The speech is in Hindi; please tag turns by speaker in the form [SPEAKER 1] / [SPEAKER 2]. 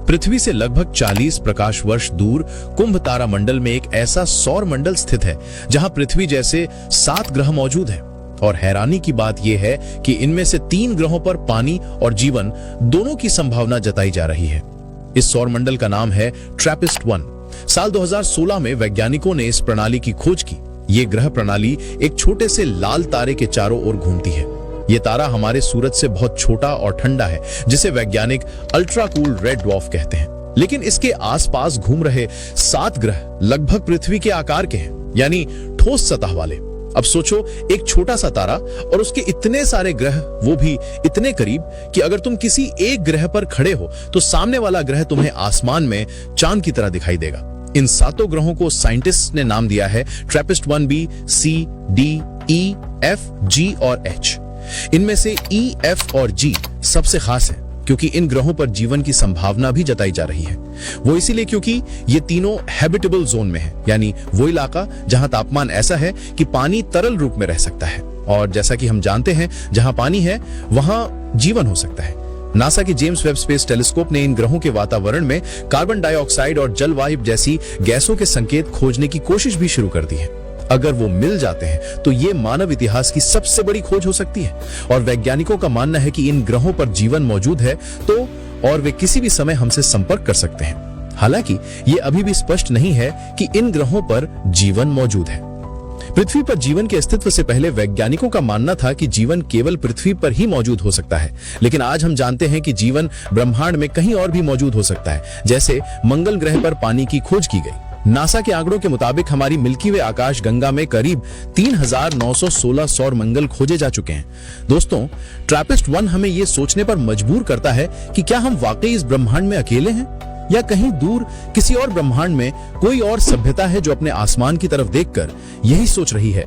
[SPEAKER 1] पृथ्वी से लगभग 40 प्रकाश वर्ष दूर कुंभ तारा मंडल में एक ऐसा सौर मंडल स्थित है जहां पृथ्वी जैसे 7 ग्रह मौजूद हैं। और हैरानी की बात यह है कि इनमें से 3 ग्रहों पर पानी और जीवन दोनों की संभावना जताई जा रही है। इस सौर मंडल का नाम है ट्रैपिस्ट-1। साल 2016 में वैज्ञानिकों ने इस प्रणाली की खोज की। ये ग्रह प्रणाली एक छोटे से लाल तारे के चारों ओर घूमती है। ये तारा हमारे सूरज से बहुत छोटा और ठंडा है, जिसे वैज्ञानिक अल्ट्रा कूल रेड ड्वार्फ कहते हैं। लेकिन इसके आसपास घूम रहे 7 ग्रह लगभग पृथ्वी के आकार के हैं, यानी ठोस सतह वाले। अब सोचो, एक छोटा सा तारा और उसके इतने सारे ग्रह, वो भी इतने करीब कि अगर तुम किसी एक ग्रह पर खड़े हो तो सामने वाला ग्रह तुम्हें आसमान में चांद की तरह दिखाई देगा। इन 7 ग्रहों को साइंटिस्ट ने नाम दिया है ट्रैपिस्ट-1b, C, D, E, F, G और H। इनमें से E, F और G सबसे खास है क्योंकि इन ग्रहों पर जीवन की संभावना भी जताई जा रही है। वो इसीलिए क्योंकि ये तीनों हैबिटेबल जोन में है, यानी वो इलाका जहां तापमान ऐसा है कि पानी तरल रूप में रह सकता है। और जैसा कि हम जानते हैं, जहां पानी है वहां जीवन हो सकता है। नासा के जेम्स वेब स्पेस टेलीस्कोप ने इन ग्रहों के वातावरण में कार्बन डाइऑक्साइड और जलवायु जैसी गैसों के संकेत खोजने की कोशिश भी शुरू कर दी है। अगर वो मिल जाते हैं तो ये मानव इतिहास की सबसे बड़ी खोज हो सकती है। और वैज्ञानिकों का मानना है कि इन ग्रहों पर जीवन मौजूद है तो और वे किसी भी समय हमसे संपर्क कर सकते हैं। हालांकि ये अभी भी स्पष्ट नहीं है कि इन ग्रहों पर जीवन मौजूद है। पृथ्वी पर जीवन के अस्तित्व से पहले वैज्ञानिकों का मानना था कि जीवन केवल पृथ्वी पर ही मौजूद हो सकता है। लेकिन आज हम जानते हैं कि जीवन ब्रह्मांड में कहीं और भी मौजूद हो सकता है। जैसे मंगल ग्रह पर पानी की खोज की गई। नासा के आंकड़ों के मुताबिक हमारी मिल्की वे आकाश गंगा में करीब 3916 सौर मंगल खोजे जा चुके हैं। दोस्तों, ट्रैपिस्ट-1 हमें ये सोचने पर मजबूर करता है कि क्या हम वाकई इस ब्रह्मांड में अकेले हैं, या कहीं दूर किसी और ब्रह्मांड में कोई और सभ्यता है जो अपने आसमान की तरफ देखकर यही सोच रही है